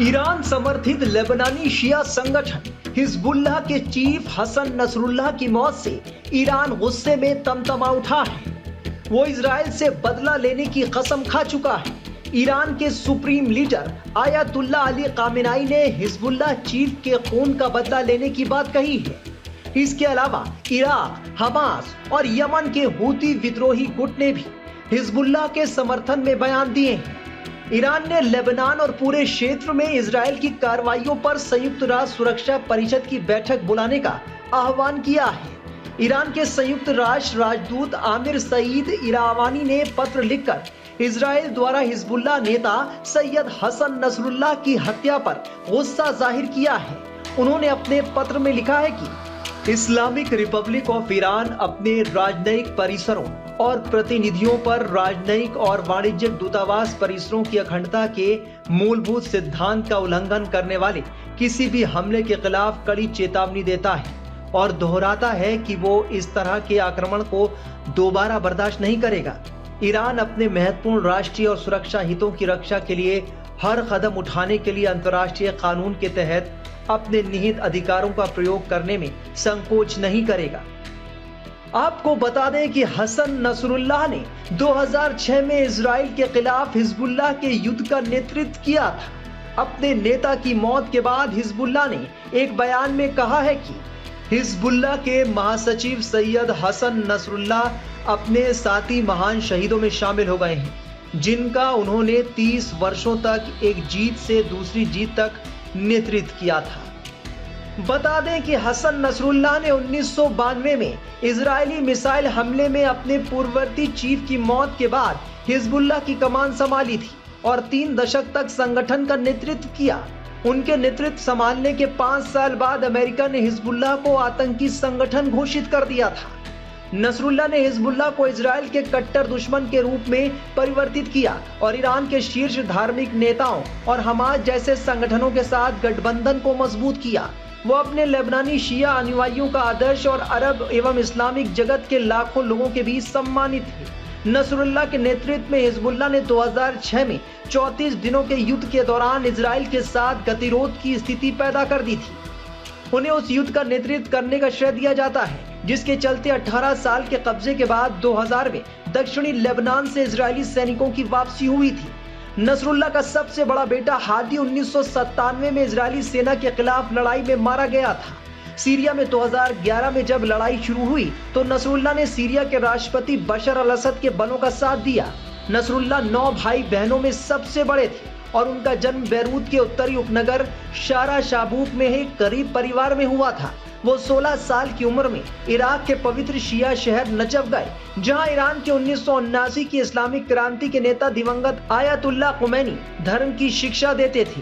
Iran समर्थित लेबनानी शिया संगठन Hezbollah के चीफ हसन नसरुल्लाह की मौत से ईरान गुस्से में तमतमा उठा है। वो इजराइल से बदला लेने की कसम खा चुका है। ईरान के supreme leader Ayatollah Ali Khamenei ने हिजबुल्लाह चीफ के खून का बदला लेने की बात कही है। इसके अलावा इराक, हमास और यमन के हूती विद्रोही गुट ने भी हिजबुल्लाह के समर्थन में बयान दिए हैं। ईरान ने लेबनान और पूरे क्षेत्र में इजराइल की कार्रवाइयों पर संयुक्त राष्ट्र सुरक्षा परिषद की बैठक बुलाने का आह्वान किया है। ईरान के संयुक्त राष्ट्र राजदूत आमिर सईद इरावानी ने पत्र लिखकर इजराइल द्वारा हिजबुल्लाह नेता सैयद हसन नसरुल्लाह की हत्या पर गुस्सा जाहिर किया है। उन्होंने अपने पत्र में लिखा है कि इस्लामिक रिपब्लिक ऑफ ईरान अपने राजनयिक परिसरों और प्रतिनिधियों पर राजनयिक और वाणिज्यिक दूतावास परिसरों की अखंडता के मूलभूत सिद्धांत का उल्लंघन करने वाले किसी भी हमले के खिलाफ कड़ी चेतावनी देता है और दोहराता है कि वो इस तरह के आक्रमण को दोबारा बर्दाश्त नहीं करेगा। ईरान अपने महत्वपूर्ण राष्ट्रीय और सुरक्षा हितों की रक्षा के लिए हर कदम उठाने के लिए अंतर्राष्ट्रीय कानून के तहत अपने निहित अधिकारों का प्रयोग करने में संकोच नहीं करेगा। आपको बता दें कि हसन नसरुल्लाह ने 2006 में इजराइल के खिलाफ हिजबुल्लाह के युद्ध का नेतृत्व किया था। अपने नेता की मौत के बाद हिजबुल्लाह ने एक बयान में कहा है कि हिजबुल्लाह के महासचिव सैयद हसन नसरुल्लाह अपने साथी महान शहीदों में शामिल हो गए हैं, जिनका उन्होंने 30 वर्षों तक एक जीत से दूसरी जीत तक नेतृत्व किया था। बता दें कि हसन नसरुल्लाह ने 1992 में इजरायली मिसाइल हमले में अपने पूर्ववर्ती चीफ की मौत के बाद हिजबुल्लाह की कमान संभाली थी और 3 दशक तक संगठन का नेतृत्व किया। उनके नेतृत्व संभालने के 5 साल बाद अमेरिका ने हिजबुल्लाह को आतंकी संगठन घोषित कर दिया था। नसरुल्लाह ने हिजबुल्लाह को इजराइल के कट्टर दुश्मन के रूप में परिवर्तित किया और ईरान के शीर्ष धार्मिक नेताओं और हमास जैसे संगठनों के साथ गठबंधन को मजबूत किया। वो अपने लेबनानी शिया अनुयायियों का आदर्श और अरब एवं इस्लामिक जगत के लाखों लोगों के बीच सम्मानित है। नसरुल्लाह के नेतृत्व में हिजबुल्लाह ने 2006 में 34 दिनों के युद्ध के दौरान इजराइल के साथ गतिरोध की स्थिति पैदा कर दी थी। उन्हें उस युद्ध का नेतृत्व करने का श्रेय दिया जाता है, जिसके चलते 18 साल के कब्जे के बाद 2000 में दक्षिणी लेबनान से इजरायली सैनिकों की वापसी हुई थी। नसरुल्लाह का सबसे बड़ा बेटा हादी 1997 में इजरायली सेना के खिलाफ लड़ाई में मारा गया था। सीरिया में 2011 में जब लड़ाई शुरू हुई तो नसरुल्लाह ने सीरिया के राष्ट्रपति बशर अल असद के बलों का साथ दिया। नसरुल्लाह 9 भाई बहनों में सबसे बड़े थे और उनका जन्म बैरूत के उत्तरी उपनगर शारा शाबूक में एक गरीब परिवार में हुआ था। वो 16 साल की उम्र में इराक के पवित्र शिया शहर नजफ गए, जहां ईरान के 1979 की इस्लामिक क्रांति के नेता दिवंगत आयतुल्लाह खामेनी धर्म की शिक्षा देते थे।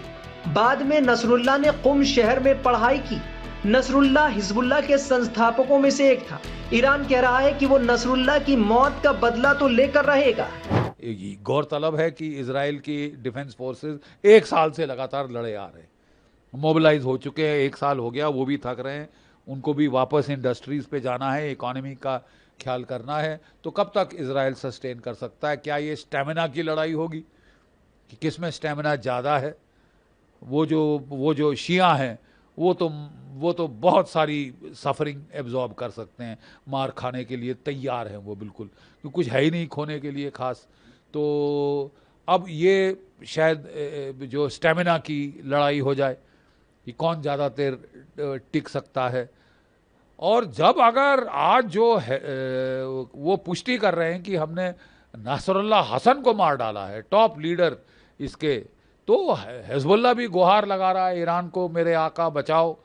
बाद में नसरुल्लाह ने कुम शहर में पढ़ाई की। नसरुल्लाह हिजबुल्लाह के संस्थापकों में से एक था। ईरान कह रहा है कि वो नसरुल्लाह की मौत का बदला तो लेकर रहेगा। गौरतलब है कि इजराइल की डिफेंस फोर्सेस 1 साल से लगातार लड़े आ रहे हैं, मोबिलाइज हो चुके हैं। 1 साल हो गया, वो भी थक रहे हैं, उनको भी वापस इंडस्ट्रीज पे जाना है, इकोनॉमी का ख्याल करना है। तो कब तक इजराइल सस्टेन कर सकता है? क्या ये स्टेमिना की लड़ाई होगी कि किस में स्टेमिना ज़्यादा है? वो जो शिया हैं वो तो बहुत सारी सफरिंग एब्जॉर्ब कर सकते हैं, मार खाने के लिए तैयार हैं वो बिल्कुल, क्योंकि कुछ है ही नहीं खोने के लिए खास। तो अब ये शायद जो स्टेमिना की लड़ाई हो जाए कि कौन ज़्यादा देर टिक सकता है। और जब अगर आज जो है वो पुष्टि कर रहे हैं कि हमने नसरुल्लाह हसन को मार डाला है, टॉप लीडर इसके, तो हिजबुल्लाह भी गुहार लगा रहा है ईरान को, मेरे आका बचाओ।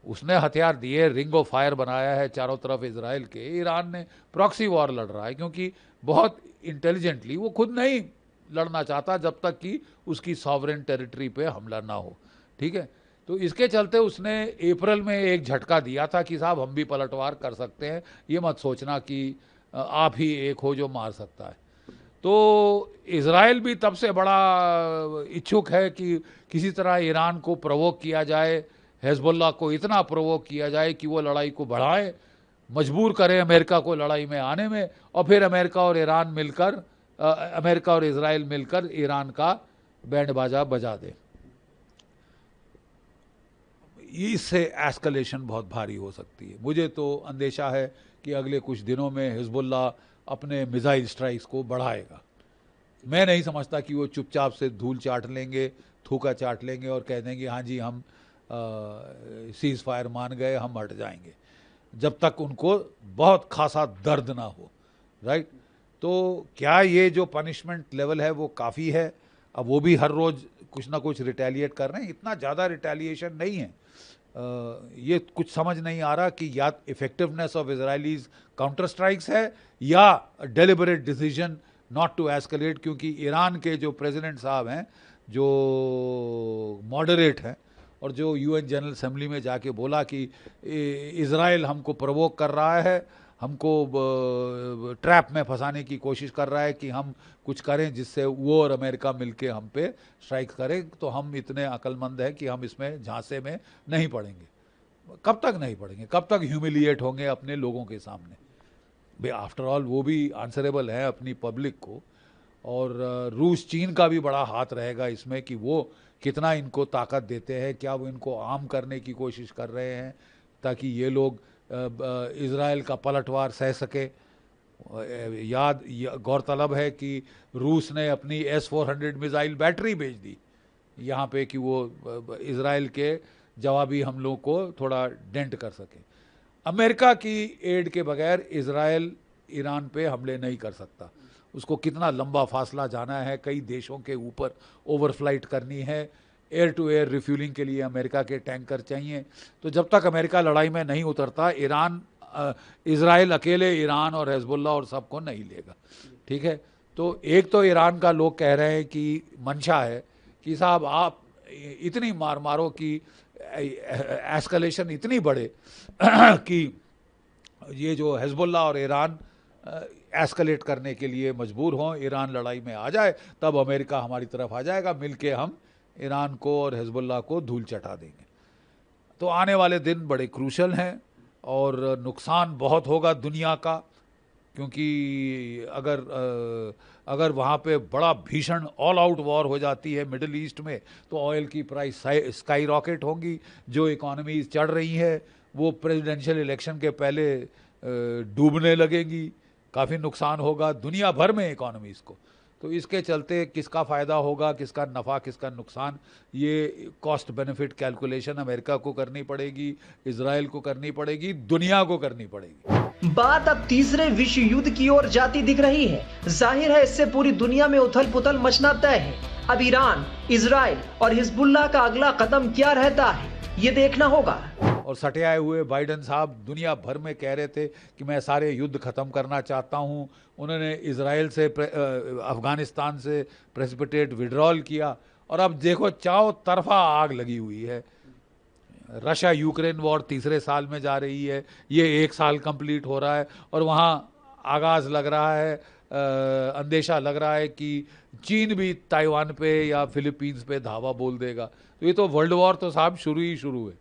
उसने हथियार दिए, रिंग ऑफ फायर बनाया है चारों तरफ इजराइल के। ईरान ने प्रॉक्सी वॉर लड़ रहा है, क्योंकि बहुत इंटेलिजेंटली वो खुद नहीं लड़ना चाहता जब तक कि उसकी सॉवरेन टेरिटरी पे हमला ना हो। ठीक है, तो इसके चलते उसने अप्रैल में एक झटका दिया था कि साहब हम भी पलटवार कर सकते हैं, ये मत सोचना कि आप ही एक हो जो मार सकता है। तो इजराइल भी तब से बड़ा इच्छुक है कि किसी तरह ईरान को प्रोवोक किया जाए, हिजबुल्लाह को इतना प्रोवोक किया जाए कि वो लड़ाई को बढ़ाए, मजबूर करें अमेरिका को लड़ाई में आने में, और फिर अमेरिका और इजराइल मिलकर ईरान का बैंड बाजा बजा दे। इससे एस्केलेशन बहुत भारी हो सकती है। मुझे तो अंदेशा है कि अगले कुछ दिनों में हिजबुल्लाह अपने मिसाइल स्ट्राइक्स को बढ़ाएगा। मैं नहीं समझता कि वो चुपचाप से धूल चाट लेंगे, थूका चाट लेंगे और कह देंगे हाँ जी हम सीज़ फायर मान गए, हम हट जाएंगे, जब तक उनको बहुत खासा दर्द ना हो, राइट। तो क्या ये जो पनिशमेंट लेवल है वो काफ़ी है? अब वो भी हर रोज़ कुछ ना कुछ रिटेलिएट कर रहे हैं, इतना ज़्यादा रिटेलिएशन नहीं है। ये कुछ समझ नहीं आ रहा कि या effectiveness of Israelis counter strikes है या deliberate decision not to escalate, क्योंकि ईरान के जो प्रेसिडेंट साहब हैं, जो मॉडरेट हैं और जो यूएन जनरल असेंबली में जाके बोला कि इज़राइल हमको प्रवोक कर रहा है, हमको ट्रैप में फंसाने की कोशिश कर रहा है कि हम कुछ करें जिससे वो और अमेरिका मिलके हम पे स्ट्राइक करें, तो हम इतने अक्लमंद हैं कि हम इसमें झांसे में नहीं पड़ेंगे। कब तक नहीं पड़ेंगे? कब तक ह्यूमिलिएट होंगे अपने लोगों के सामने? भाई आफ्टर ऑल वो भी आंसरेबल है अपनी पब्लिक को, और रूस चीन का भी बड़ा हाथ रहेगा इसमें कि वो कितना इनको ताकत देते हैं, क्या वो इनको आर्म करने की कोशिश कर रहे हैं ताकि ये लोग इज़राइल का पलटवार सह सके। गौरतलब है कि रूस ने अपनी S-400 मिसाइल बैटरी भेज दी यहाँ पे कि वो इज़राइल के जवाबी हमलों को थोड़ा डेंट कर सके। अमेरिका की एड के बगैर इज़राइल ईरान पे हमले नहीं कर सकता। उसको कितना लंबा फासला जाना है, कई देशों के ऊपर ओवरफ्लाइट करनी है, एयर टू एयर रिफ्यूलिंग के लिए अमेरिका के टैंकर चाहिए। तो जब तक अमेरिका लड़ाई में नहीं उतरता, इज़राइल अकेले ईरान और हिजबुल्लाह और सबको नहीं लेगा, ठीक है। तो एक तो ईरान का लोग कह रहे हैं कि मंशा है कि साहब आप इतनी मार मारो कि एस्केलेशन इतनी बढ़े कि ये जो हिजबुल्लाह और ईरान एस्केलेट करने के लिए मजबूर हों, ईरान लड़ाई में आ जाए, तब अमेरिका हमारी तरफ आ जाएगा, मिलके हम ईरान को और हिजबुल्लाह को धूल चटा देंगे। तो आने वाले दिन बड़े क्रूशल हैं और नुकसान बहुत होगा दुनिया का, क्योंकि अगर वहाँ पे बड़ा भीषण ऑल आउट वॉर हो जाती है मिडिल ईस्ट में, तो ऑयल की प्राइस स्काई रॉकेट होंगी। जो इकॉनमीज चढ़ रही है वो प्रेसिडेंशियल इलेक्शन के पहले डूबने लगेंगी, काफ़ी नुकसान होगा दुनिया भर में इकॉनमीज़ को। तो इसके चलते किसका फ़ायदा होगा, किसका नफ़ा, किसका नुकसान, ये कॉस्ट बेनिफिट कैलकुलेशन अमेरिका को करनी पड़ेगी, इजराइल को करनी पड़ेगी, दुनिया को करनी पड़ेगी। बात अब तीसरे विश्व युद्ध की ओर जाती दिख रही है। जाहिर है इससे पूरी दुनिया में उथल पुथल मचना तय है। अब ईरान, इजराइल और हिजबुल्लाह का अगला कदम क्या रहता है, ये देखना होगा। और सटे आए हुए बाइडेन साहब दुनिया भर में कह रहे थे कि मैं सारे युद्ध ख़त्म करना चाहता हूँ। उन्होंने इजराइल से अफ़गानिस्तान से प्रेसिपिटेट विड्रॉल किया, और अब देखो चारों तरफा आग लगी हुई है। रशिया यूक्रेन वॉर तीसरे साल में जा रही है, ये 1 साल कंप्लीट हो रहा है और वहाँ आगाज़ लग रहा है, अंदेशा लग रहा है कि चीन भी ताइवान पे या फिलीपींस पे धावा बोल देगा। तो ये तो वर्ल्ड वॉर तो साहब शुरू ही शुरू है।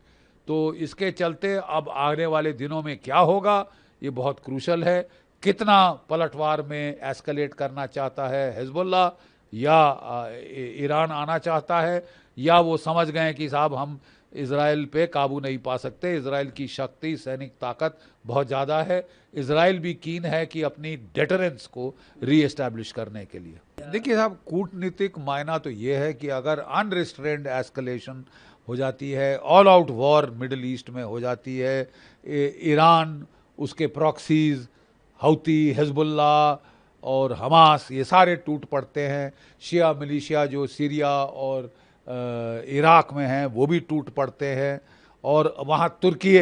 तो इसके चलते अब आने वाले दिनों में क्या होगा ये बहुत क्रूशल है। कितना पलटवार में एस्केलेट करना चाहता है हिजबुल्लाह, या ईरान आना चाहता है, या वो समझ गए कि साहब हम इज़राइल पे काबू नहीं पा सकते, इज़राइल की शक्ति, सैनिक ताकत बहुत ज़्यादा है। इज़राइल भी कीन है कि अपनी डेटरेंस को री-एस्टैब्लिश करने के लिए। देखिए साहब, कूटनीतिक मायना तो ये है कि अगर अनरिस्ट्रेन्ड एस्केलेशन हो जाती है, all out war middle east में हो जाती है, ईरान, उसके प्रॉक्सीज, हौती, हिजबुल्लाह और हमास, ये सारे टूट पड़ते हैं। शिया मिलिशिया जो सीरिया और इराक में हैं वो भी टूट पड़ते हैं, और वहाँ तुर्की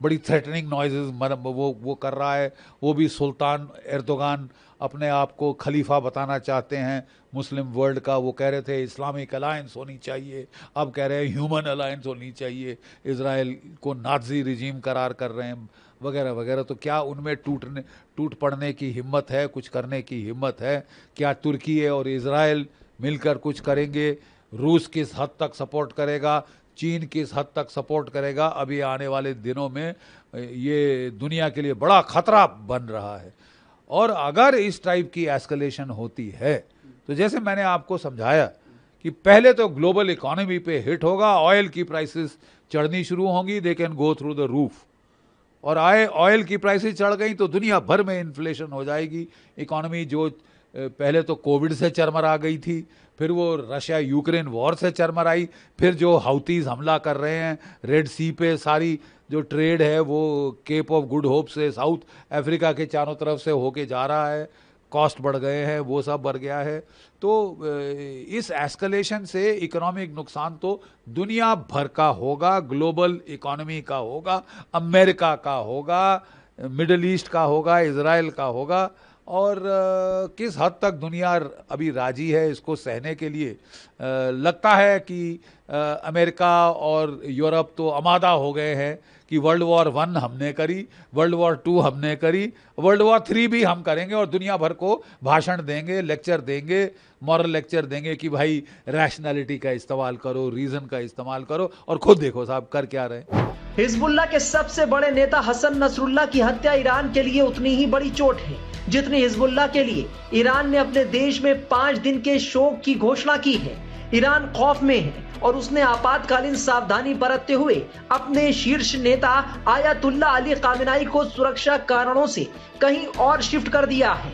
बड़ी थ्रेटनिंग नॉइजेस वो कर रहा है। वो भी सुल्तान एर्दोगान अपने आप को खलीफा बताना चाहते हैं मुस्लिम वर्ल्ड का। वो कह रहे थे इस्लामिक अलायंस होनी चाहिए, अब कह रहे हैं ह्यूमन अलायंस होनी चाहिए, इज़राइल को नाज़ी रिजीम करार कर रहे हैं, वगैरह वगैरह। तो क्या उनमें टूट पड़ने की हिम्मत है, कुछ करने की हिम्मत है? क्या तुर्की और इज़राइल मिलकर कुछ करेंगे? रूस किस हद तक सपोर्ट करेगा, चीन किस हद तक सपोर्ट करेगा? अभी आने वाले दिनों में ये दुनिया के लिए बड़ा खतरा बन रहा है। और अगर इस टाइप की एस्केलेशन होती है तो जैसे मैंने आपको समझाया कि पहले तो ग्लोबल इकोनॉमी पे हिट होगा, ऑयल की प्राइसेस चढ़नी शुरू होंगी, they can go through the roof. और ऑयल की प्राइसेस चढ़ गई तो दुनिया भर में इन्फ्लेशन हो जाएगी। इकोनॉमी जो पहले तो कोविड से चरमरा गई थी, फिर वो रशिया यूक्रेन वॉर से चरमराई, फिर जो हाउतीज हमला कर रहे हैं रेड सी पे, सारी जो ट्रेड है वो केप ऑफ गुड होप से साउथ अफ्रीका के चारों तरफ से होके जा रहा है, कॉस्ट बढ़ गए हैं, वो सब बढ़ गया है। तो इस एस्केलेशन से इकोनॉमिक नुकसान तो दुनिया भर का होगा, ग्लोबल इकोनॉमी का होगा, अमेरिका का होगा, मिडल ईस्ट का होगा, इजराइल का होगा। और किस हद तक दुनिया अभी राजी है इसको सहने के लिए, लगता है कि अमेरिका और यूरोप तो आमादा हो गए हैं कि वर्ल्ड वॉर 1 हमने करी, वर्ल्ड वॉर 2 हमने करी, वर्ल्ड वॉर 3 भी हम करेंगे और दुनिया भर को भाषण देंगे, लेक्चर देंगे, मॉरल लेक्चर देंगे कि भाई रैशनैलिटी का इस्तेमाल करो, रीजन का इस्तेमाल करो। और खुद देखो साहब कर क्या रहे। हिजबुल्लाह के सबसे बड़े नेता हसन नसरुल्लाह की हत्या ईरान के लिए उतनी ही बड़ी चोट है जितनी हिजबुल्लाह के लिए ईरान ने अपने देश में 5 दिन के शोक की घोषणा की है। ईरान खौफ में है और उसने आपातकालीन सावधानी बरतते हुए अपने शीर्ष नेता आयतुल्ला अली खामेनेई को सुरक्षा कारणों से कहीं और शिफ्ट कर दिया है।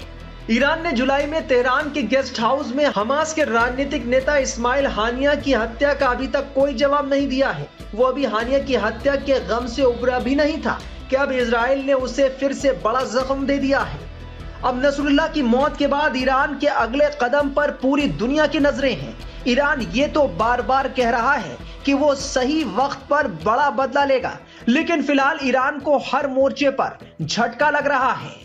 ईरान ने जुलाई में तेहरान के गेस्ट हाउस में हमास के राजनीतिक नेता इस्माइल हानिया की हत्या का अभी तक कोई जवाब नहीं दिया है। वो अभी हानिया की हत्या के गम से उबरा भी नहीं था कि अब इजराइल ने उसे फिर से बड़ा जख्म दे दिया है। अब नसरुल्लाह की मौत के बाद ईरान के अगले कदम पर पूरी दुनिया की नजरें हैं। ईरान ये तो बार बार कह रहा है कि वो सही वक्त पर बड़ा बदला लेगा, लेकिन फिलहाल ईरान को हर मोर्चे पर झटका लग रहा है।